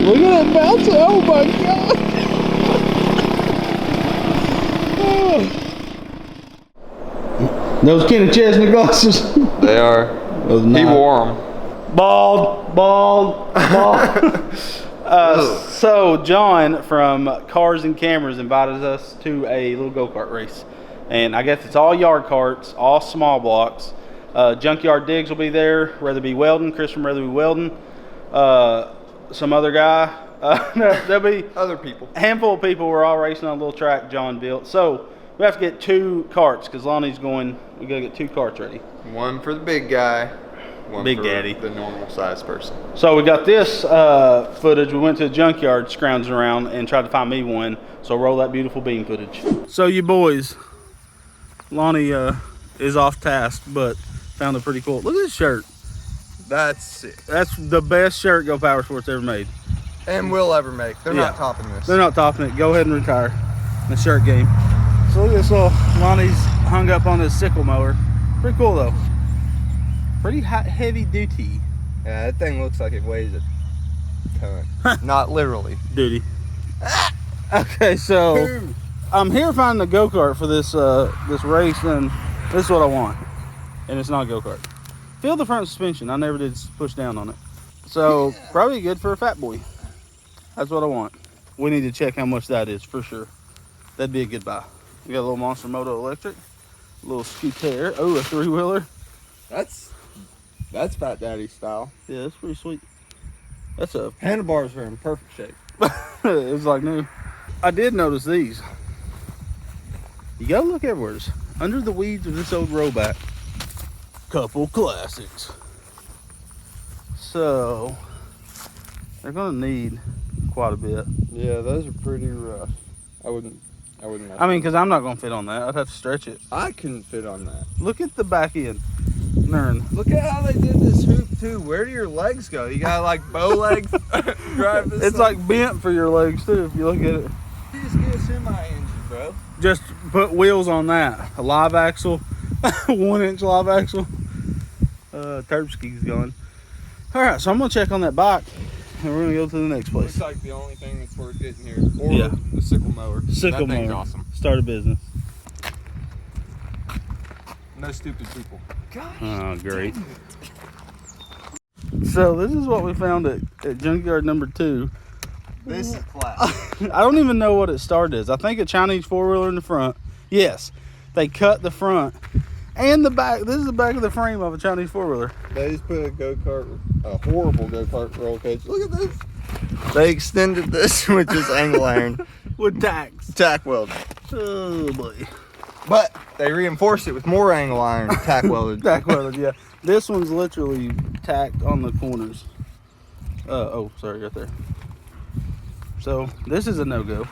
Look at that bouncer. Oh my god. Oh. Those Kenny Chesney glasses. They are. He wore them. Bald. So John from Cars and Cameras invited us to a little go-kart race. And I guess it's all yard carts, all small blocks. Junkyard Diggs will be there, Rather Be Weldon, Chris from Rather Be Weldon. Some other guy. There'll be Other people. a handful of people. We're all racing on a little track John built. So we have to get 2 carts because Lonnie's going. We got to get 2 carts ready. One for the big guy. One Big for daddy. the normal size person. So we got this footage. We went to the junkyard scrounging around and tried to find me one. So roll that beautiful beam footage. So you boys, Lonnie is off task, but found a pretty cool. Look at this shirt. That's sick. That's the best shirt Go Power Sports ever made. And will ever make. They're Yeah. not topping this. They're not topping it. Go ahead and retire the shirt game. So look at this little Lonnie's hung up on his sickle mower. Pretty cool though. Pretty heavy duty. Yeah, that thing looks like it weighs a ton. Not literally. Duty. Okay, so I'm here finding a go-kart for this this race, and this is what I want. And it's not a go-kart. Feel the front suspension. I never did push down on it. So probably good for a fat boy. That's what I want. We need to check how much that is for sure. That'd be a good buy. We got a little Monster Moto Electric, a little scooter. Oh, a 3-wheeler. That's Fat Daddy style. Yeah, that's pretty sweet. That's a Handlebars are in perfect shape. it's like new. I did notice these. You gotta look everywhere. Under the weeds of this old Roback. Couple classics. So they're gonna need quite a bit. Yeah, those are pretty rough. I wouldn't mess I mean, because I'm not gonna fit on that. I'd have to stretch it. I couldn't fit on that. Look at the back end. Nern. Look at how they did this hoop too. Where do your legs go? You got like bow legs drive this It's thing? like bent for your legs too, if you look at it. You just get a semi-engine, bro. Just put wheels on that. A live axle, 1-inch live axle. Terpsky's going. All right, so I'm gonna check on that bike, and we're gonna go to the next place. Looks like the only thing that's worth getting here. Or Yeah. the sickle mower. Sickle That thing's mower. awesome. Start a business. No stupid people. Gosh. Oh, great. So this is what we found at junkyard number 2. This is class. I don't even know what it started as. I think a Chinese 4-wheeler in the front. Yes, they cut the front and the back. This is the back of the frame of a Chinese 4-wheeler. They just put a horrible go-kart roll cage. Look at this. They extended this with just angle iron. With tacks. Tack weld. Oh boy. But they reinforced it with more angle iron tack welded. Tack welded, yeah. This one's literally tacked on the corners. Oh, sorry, right there. So this is a no-go.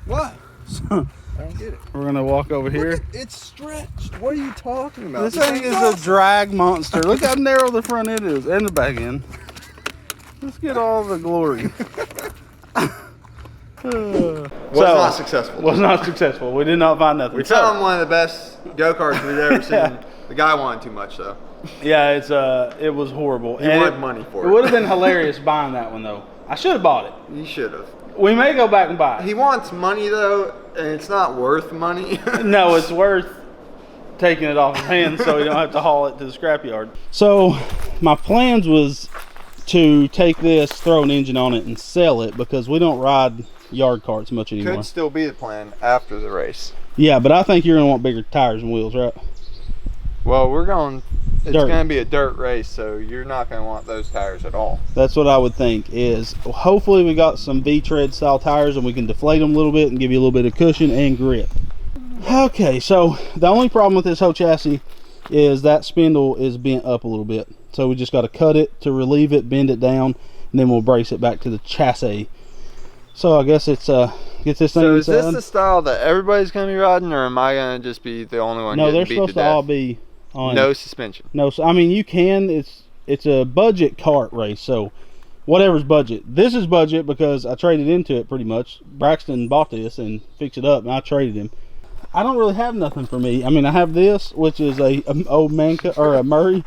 What? So I don't get it. we're gonna walk over here. It's stretched. What are you talking about? This thing is a drag monster. Look how narrow the front end is and the back end. Let's get all the glory. Was not successful. Was not successful. We did not find nothing. We found one of the best go-karts we've ever seen. The guy wanted too much though. Yeah, it was horrible. He wanted money for it. It would have been hilarious buying that one though. I should have bought it. You should have. We may go back and buy it. He wants money though, and it's not worth money. No, it's worth taking it off his hands so we don't have to haul it to the scrapyard. So my plans was to take this, throw an engine on it, and sell it because we don't ride yard carts much anymore. Could still be the plan after the race. Yeah, but I think you're gonna want bigger tires and wheels, right? Well, it's Dirt. going to be a dirt race, so you're not going to want those tires at all. That's what I would think. Is hopefully we got some V-tread style tires and we can deflate them a little bit and give you a little bit of cushion and grip. Okay, so the only problem with this whole chassis is that spindle is bent up a little bit, so we just got to cut it to relieve it, bend it down, and then we'll brace it back to the chassis. So I guess it's get this thing So is inside. this the style that everybody's going to be riding, or am I going to just be the only one No, getting they're beat supposed to to death? all be on. No suspension. No, so, I mean you can. It's a budget kart race, so whatever's budget. This is budget because I traded into it pretty much. Braxton bought this and fixed it up, and I traded him. I don't really have nothing for me. I mean, I have this, which is a old Manca or a Murray.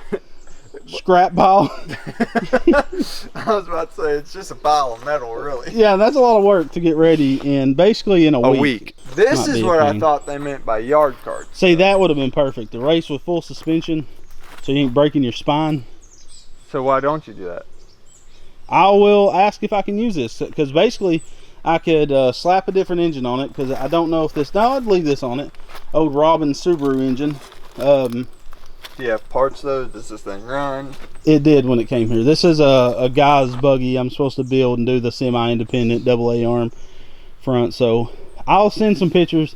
scrap pile. I was about to say, it's just a pile of metal, really. Yeah, that's a lot of work to get ready in basically in a week. This is what I thought they meant by yard carts. See, that would have been perfect. The race with full suspension, so you ain't breaking your spine. So why don't you do that? I will ask if I can use this, because basically I could slap a different engine on it, because I don't know if this, no, I'd leave this on it. Old Robin's Subaru engine. Do you have parts though? Does this thing run? It did when it came here. This is a guy's buggy I'm supposed to build and do the semi-independent AA arm front. So I'll send some pictures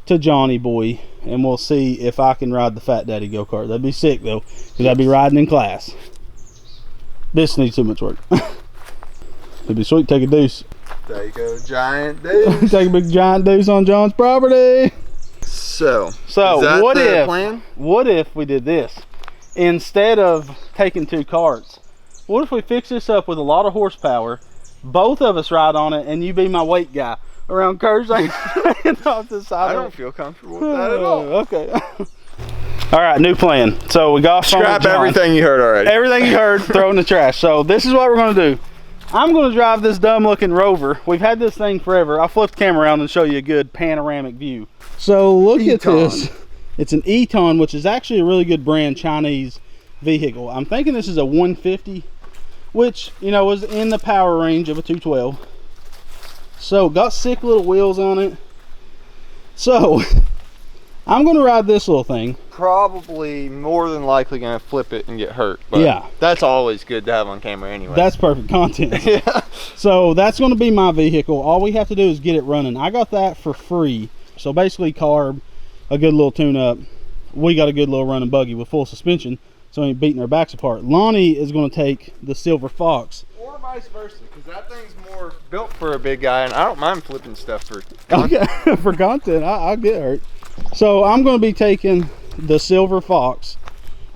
to Johnny Boy and we'll see if I can ride the Fat Daddy go-kart. That'd be sick though, because I'd be riding in class. This needs too much work. It'd be sweet, take a deuce. Take a giant deuce. Take a big giant deuce on John's property. So is what if plan? What if we did this? Instead of taking 2 carts, what if we fix this up with a lot of horsepower, both of us ride on it, and you be my weight guy around curves off the side? I don't feel comfortable with that at all. Okay. All right, new plan. So we got scrap everything you heard already. Everything you heard, throw in the trash. So this is what we're gonna do. I'm gonna drive this dumb looking Rover. We've had this thing forever. I'll flip the camera around and show you a good panoramic view. So look at this. It's an Eton, which is actually a really good brand Chinese vehicle. I'm thinking this is a 150, which, you know, is in the power range of a 212. So got sick little wheels on it. So I'm gonna ride this little thing. Probably more than likely gonna flip it and get hurt. But yeah, that's always good to have on camera anyway. That's perfect content. Yeah. So that's gonna be my vehicle. All we have to do is get it running. I got that for free. So basically carb, a good little tune-up. We got a good little running buggy with full suspension, so we ain't beating our backs apart. Lonnie is going to take the Silver Fox. Or vice versa, because that thing's more built for a big guy, and I don't mind flipping stuff for content. Okay, for content, I'll get hurt. So I'm going to be taking the Silver Fox.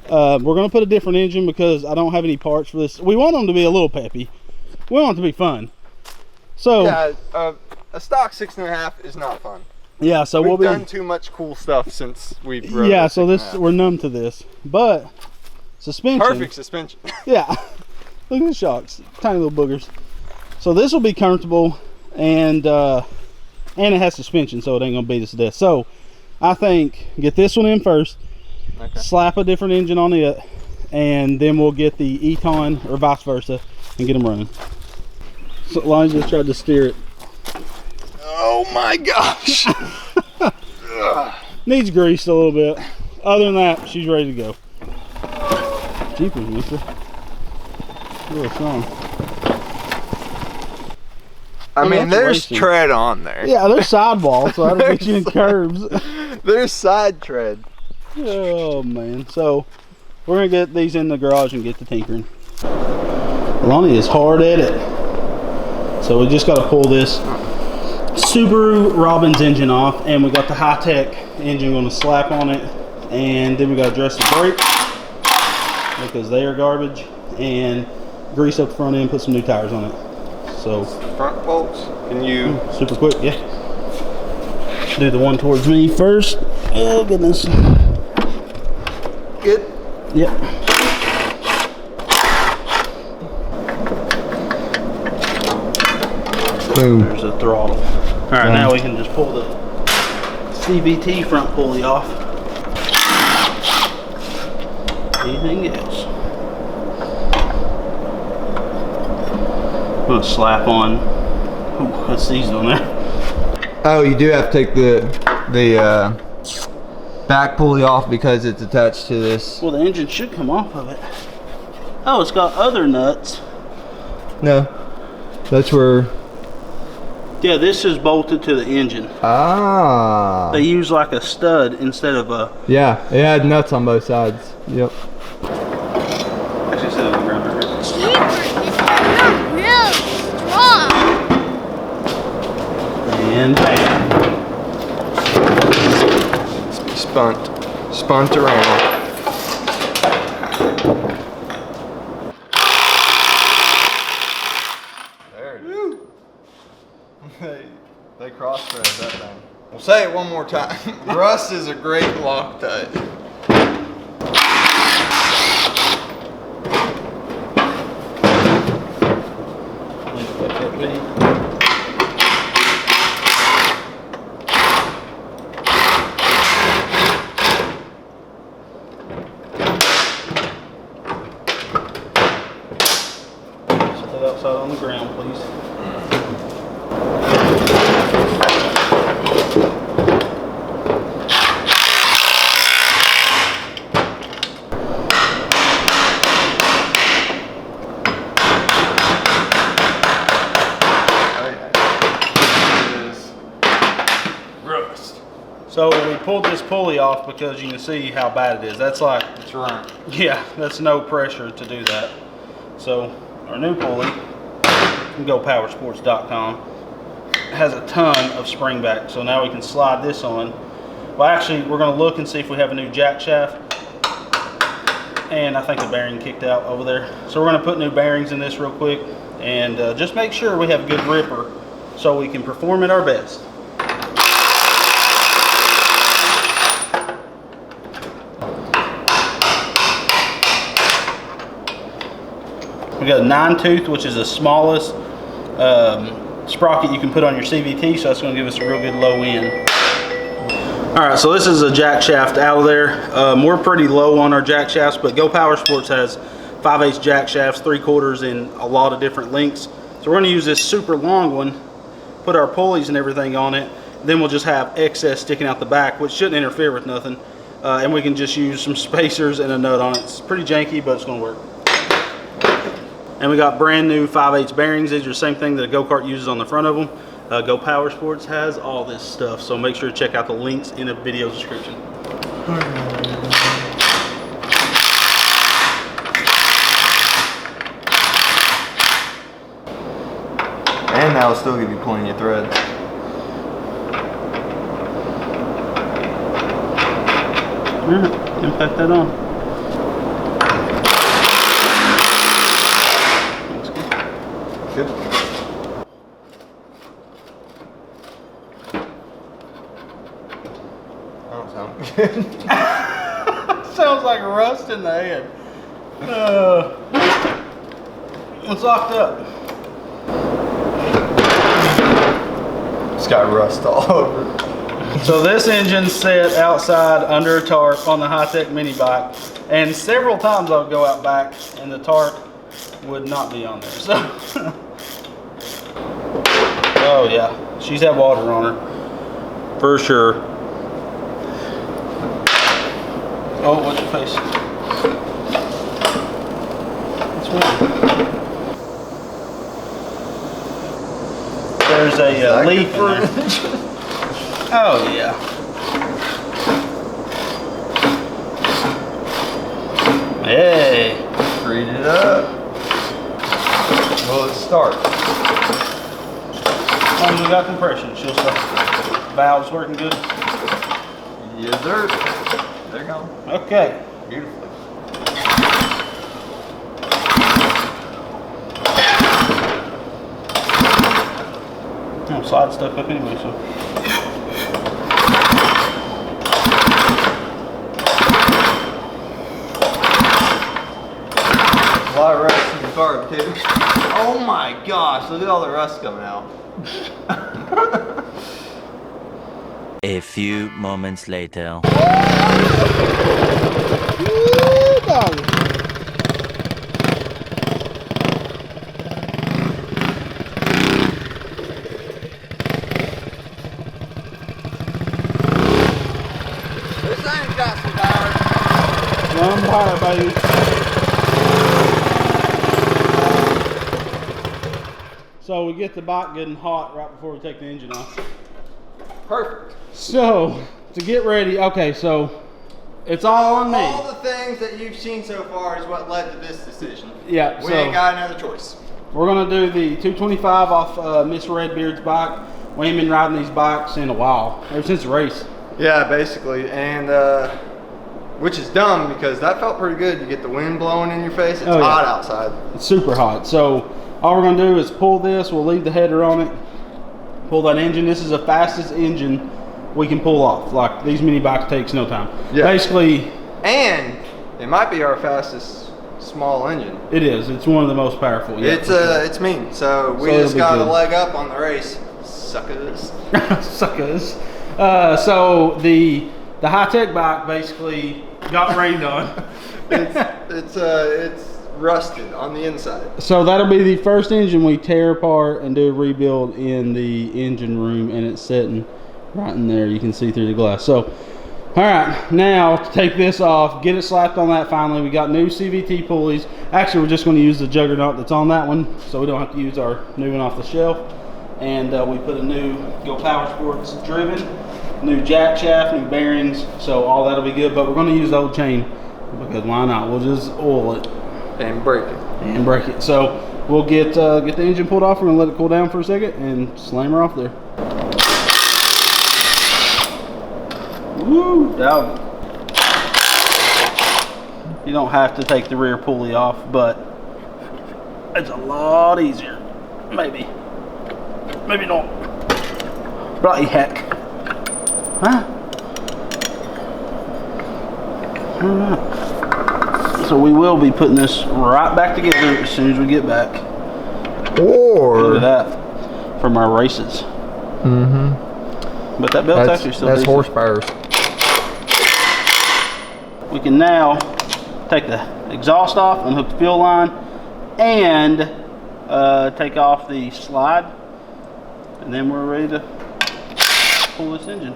We're going to put a different engine because I don't have any parts for this. We want them to be a little peppy. We want it to be fun. So yeah, a stock 6.5 is not fun. Yeah, so we've done too much cool stuff since we've rode. Yeah, so we're numb to this, but suspension. Perfect suspension. Yeah, look at the shocks, tiny little boogers. So this will be comfortable, and it has suspension, so it ain't gonna beat us to death. So I think get this one in first, okay. Slap a different engine on it, and then we'll get the Eton or vice versa and get them running. So Lonnie just tried to steer it. Oh my gosh. Needs greased a little bit. Other than that, she's ready to go. Jeepers, mister. A little strong. I mean, there's tread on there. Yeah, there's sidewalls, so that'll get you in curves. There's side tread. Oh, man. So, we're going to get these in the garage and get to tinkering. Lonnie is hard at it. So, we just got to pull this Subaru Robin's engine off, and we got the high-tech engine going to slap on it, and then we got to address the brakes because they are garbage, and grease up the front end, put some new tires on it. So front bolts, can you super quick? Yeah, do the one towards me first. Oh goodness. Good. Yep. Boom. There's a throttle. All right, now we can just pull the CVT front pulley off. Anything else? I'm gonna slap on. Ooh, that's seized on there. Oh, you do have to take the back pulley off because it's attached to this. Well, the engine should come off of it. Oh, it's got other nuts. No, that's where. Yeah, this is bolted to the engine. Ah. They use like a stud instead of a. Yeah, it had nuts on both sides. Yep. Actually, set it on the ground right here. Jeepers, really strong. And bam. Spunt around. They cross-thread that thing. We'll say it one more time. Rust is a great Loctite. outside on the ground, please. So we pulled this pulley off because you can see how bad it is. That's like, That's right. yeah, that's no pressure to do that. So our new pulley, from GoPowersports.com, has a ton of spring back. So now we can slide this on. Well, actually, we're going to look and see if we have a new jack shaft. And I think the bearing kicked out over there. So we're going to put new bearings in this real quick and just make sure we have a good gripper so we can perform at our best. We got a 9-tooth, which is the smallest sprocket you can put on your CVT, so that's going to give us a real good low end. All right, so this is a jack shaft out of there. We're pretty low on our jack shafts, but Go Power Sports has 5/8 jack shafts, 3/4 in a lot of different lengths. So we're going to use this super long one, put our pulleys and everything on it. Then we'll just have excess sticking out the back, which shouldn't interfere with nothing. And we can just use some spacers and a nut on it. It's pretty janky, but it's going to work. And we got brand new 5/8 bearings. These are the same thing that a go-kart uses on the front of them. Go Power Sports has all this stuff, so make sure to check out the links in the video description. And that'll still give you plenty of thread. Impact that on. Good. That don't sound good. Sounds like rust in the head. It's locked up. It's got rust all over it. So this engine's set outside under a tarp on the high-tech mini bike, and several times I'll go out back and the tarp would not be on there. So oh yeah, she's had water on her for sure. Oh, what's your face? What's wrong? There's a leak in there. Oh yeah. Hey. Freed it up. Will it start? As long as we got compression, she'll start. Valves working good? Yes, sir. There you go. Okay. Beautifully. I'm slide stuck up anyway, so. A lot of rust in the carb too. Oh my gosh, look at all the rust coming out. A few moments later. This thing's got some power. Some power, baby. So we get the bike good and hot right before we take the engine off. Perfect. So to get ready, okay, so it's all on me. All the things that you've seen so far is what led to this decision. Yeah, We so ain't got another choice. we're gonna do the 225 off Miss Redbeard's bike. We ain't been riding these bikes in a while, ever since the race. Yeah, basically, and which is dumb because that felt pretty good. You get the wind blowing in your face. It's Oh, yeah. hot outside. It's super hot. So all we're gonna do is pull this. We'll leave the header on it. Pull that engine. This is the fastest engine we can pull off. Like these mini bikes takes no time. Yeah. Basically, And it might be our fastest small engine. it is. It's one of the most powerful. Yeah, It's mean. So we So just it'll be got a good. leg up on the race. Suckers. suckers. So the high tech bike basically got rained on. It's rusted on the inside. So that'll be the first engine we tear apart and do a rebuild in the engine room, and it's sitting right in there. You can see through the glass. So, all right, now to take this off, get it slapped on that finally. We got new CVT pulleys. Actually, we're just going to use the juggernaut that's on that one, so we don't have to use our new one off the shelf. And we put a new Go Power Sports driven, new jack shaft, new bearings, so all that'll be good. But we're going to use the old chain because why not? We'll just oil it And break it. and break it. So we'll get the engine pulled off. We're gonna let it cool down for a second and slam her off there. Woo, dog. You don't have to take the rear pulley off, but it's a lot easier. Maybe not. Bloody heck. Huh? All right. So we will be putting this right back together as soon as we get back. Or Look at that from our races. But that belt's actually still that's decent. horsepower. We can now take the exhaust off, unhook the fuel line, and take off the slide, and then we're ready to pull this engine.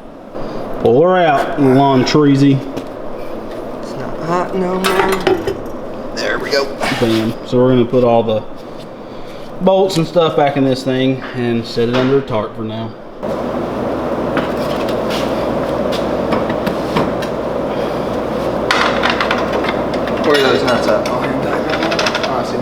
Pull her out, lawn treesy. It's not hot no more. There we go. Bam. So we're gonna put all the bolts and stuff back in this thing and set it under a tarp for now. Where are those nuts at? Oh, I see.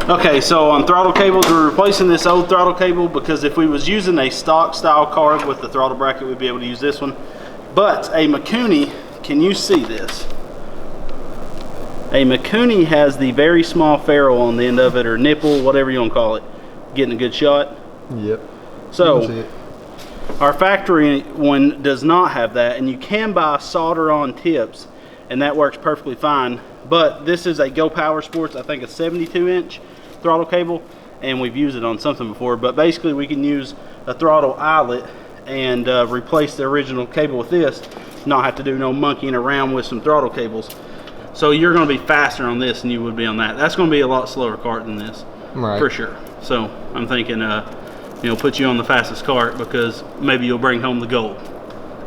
Okay, so on throttle cables, we're replacing this old throttle cable because if we was using a stock style carb with the throttle bracket, we'd be able to use this one. But a Mikuni, can you see this? A Mikuni has the very small ferrule on the end of it, or nipple, whatever you want to call it. Getting a good shot? Yep. So, our factory one does not have that, and you can buy solder on tips, and that works perfectly fine. But this is a Go Power Sports, I think a 72-inch throttle cable, and we've used it on something before. But basically, we can use a throttle eyelet and replace the original cable with this, not have to do no monkeying around with some throttle cables. So you're going to be faster on this than you would be on that. That's going to be a lot slower cart than this, Right. for sure. So I'm thinking, you know, put you on the fastest cart because maybe you'll bring home the gold.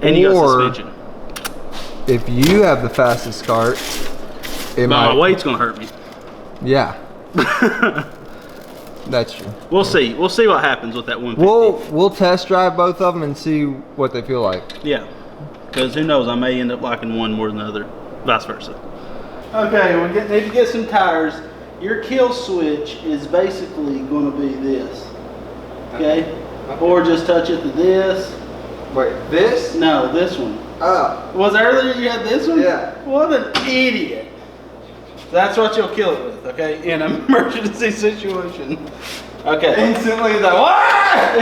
And you got suspension. If you have the fastest cart, it But might. my weight's going to hurt me. Yeah. That's true. We'll see. We'll see what happens with that 150. We'll test drive both of them and see what they feel like. Yeah. Because who knows, I may end up liking one more than the other. Vice versa. Okay, we need to get some tires. Your kill switch is basically going to be this. Okay? Or just touch it to this. Wait, this? No, this one. Oh. Was earlier you had this one? Yeah. What an idiot. That's what you'll kill it with, okay? In an emergency situation. Okay. Instantly, like, what?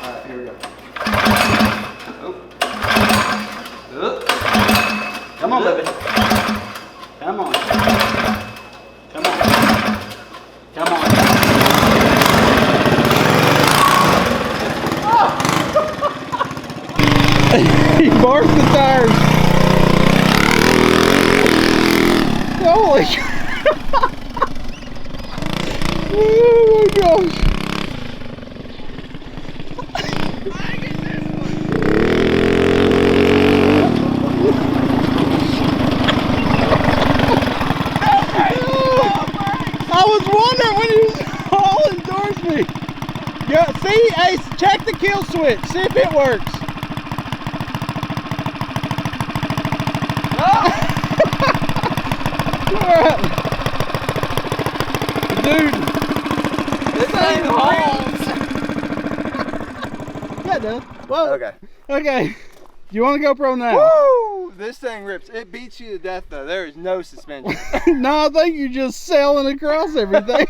Alright, here we go. Come on, baby. Come on. Come on. Come on. He barked the tires. Holy. Oh my gosh. I was wondering when you all endorsed me. Yeah, see, hey, check the kill switch, see if it works. Alright. Dude. This ain't home. Yeah, it does. Whoa. Okay. Okay. You want to GoPro now? Woo! This thing rips. It beats you to death though. There is no suspension. No, I think you're just sailing across everything.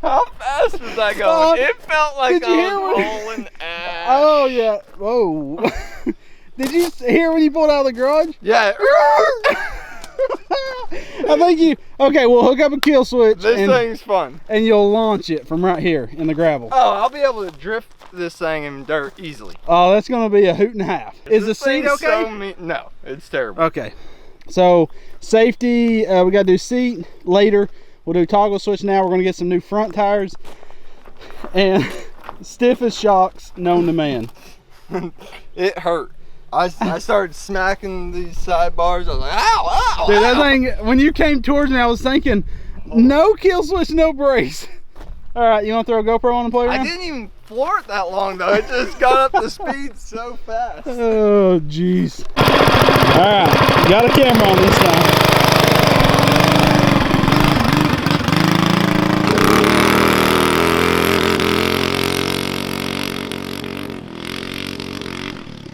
How fast was I going? It felt like did you hear I was when- hauling ass. Oh, yeah. Whoa. Did you hear when you pulled out of the garage? Yeah. I think you. Okay, we'll hook up a kill switch. This thing's fun. And you'll launch it from right here in the gravel. Oh, I'll be able to drift this thing in dirt easily. Oh, that's gonna be a hoot and a half. Is the seat okay? No, it's terrible. Okay. So safety, we gotta do seat later. We'll do toggle switch now. We're gonna get some new front tires. And stiffest shocks known to man. It hurt. I started smacking these sidebars. I was like, ow, ow, Dude, that ow. thing, when you came towards me, I was thinking, no kill switch, no brace. All right, you want to throw a GoPro on and play around? I didn't even floor it that long though. It just got up to speed so fast. Oh, jeez. All right, got a camera on this time.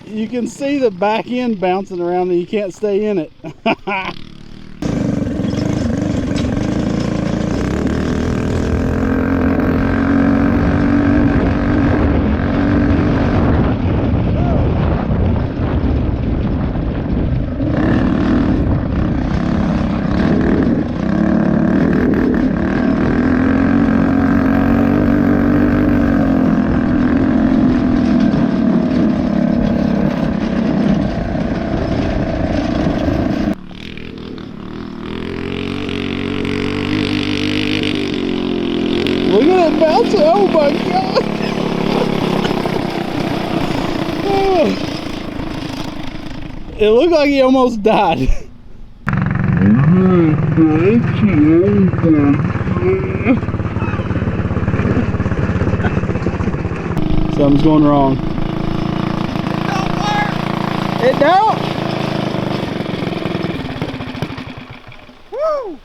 You can see the back end bouncing around and you can't stay in it. Look at it bouncing, oh my God. Oh. It looked like he almost died. Something's going wrong. It don't work! It don't! Woo!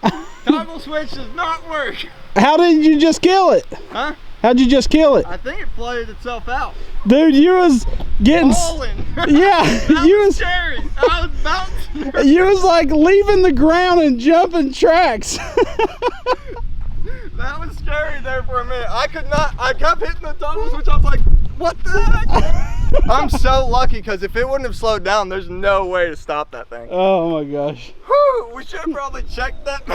Toggle switch does not work. How did you just kill it? Huh? How'd you just kill it? I think it flooded itself out. Dude, you was getting... Falling. Yeah, That you was was... scary. I was bouncing. You was like leaving the ground and jumping tracks. That was scary there for a minute. I could not, I kept hitting the toggle switch. I was like, what the heck? I'm so lucky because if it wouldn't have slowed down, there's no way to stop that thing. Oh my gosh. Whew, we should have probably checked that.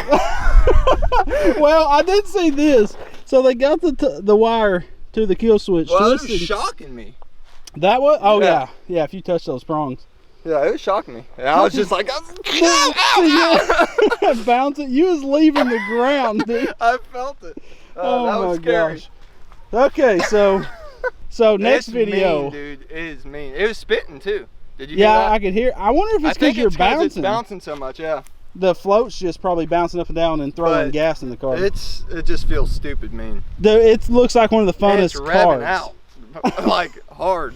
Well, I did see this. So they got the wire to the kill switch. Well, it was twisted. shocking me. That was? Oh Yeah. yeah, if you touch those prongs. Yeah, it was shocking me. And I was just like, ow, ow, ow. Bouncing. You was leaving the ground, dude. I felt it. Oh that my was scary. gosh. Okay, so next It's video. mean, dude. It is mean. It was spitting too. Did you Yeah, hear that? I could hear. I wonder if it's because you're bouncing. It's bouncing so much, yeah. The float's just probably bouncing up and down and throwing But gas in the car. It just feels stupid mean. It looks like one of the And it's funnest revving cars. out like hard.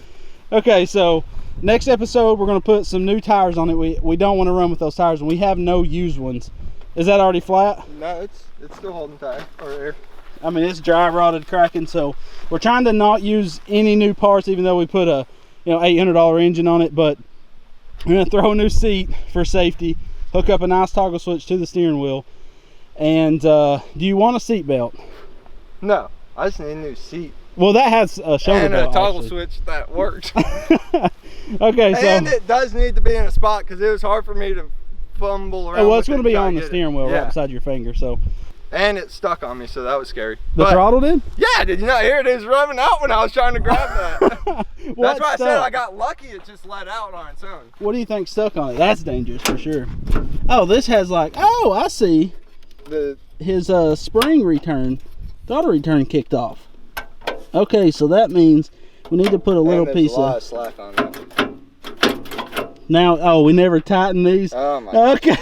Okay, so next episode we're gonna put some new tires on it. We don't want to run with those tires, and we have no used ones. Is that already flat? No, it's still holding tight or air. I mean, it's dry rotted, cracking. So we're trying to not use any new parts, even though we put a $800 engine on it. But we're gonna throw a new seat for safety, hook up a nice toggle switch to the steering wheel. And do you want a seat belt? No, I just need a new seat. Well, that has a shoulder and belt. a toggle actually. switch that works. Okay, so And it does need to be in a spot because it was hard for me to fumble around. well, it's with going to it be and try on to the get steering it. wheel Yeah. right beside your finger. So And it stuck on me, so that was scary. the throttle did? Yeah, did you not hear it? It was rubbing out when I was trying to grab that. That's why I said I got lucky. It just let out on its own. What do you think stuck on it? That's dangerous for sure. Oh, this has like, oh, I see. His spring return, throttle return kicked off. Okay, so that means we need to put a little piece a lot of slack on it. now. Oh, we never tightened these. Oh my God. Okay.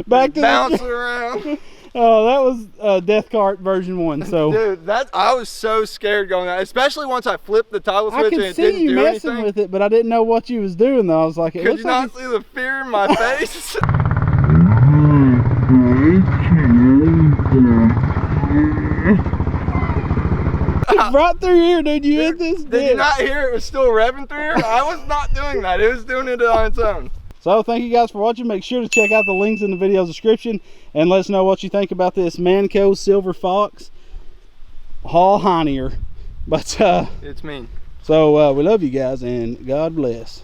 Back to bouncing around. Oh, that was Death Kart version 1. So Dude, I was so scared going out, especially once I flipped the toggle I switch and could it see didn't you do messing anything. with it, but I didn't know what you was doing though. I was like, it Could looks you like not see the fear in my face? right through here, dude. You hit this. Did you not hear it was still revving through here? I was not doing that. It was doing it on its own. So thank you guys for watching. Make sure to check out the links in the video description and let us know what you think about this Manco Silver Fox Hall Heinier. But It's mean. so we love you guys and God bless.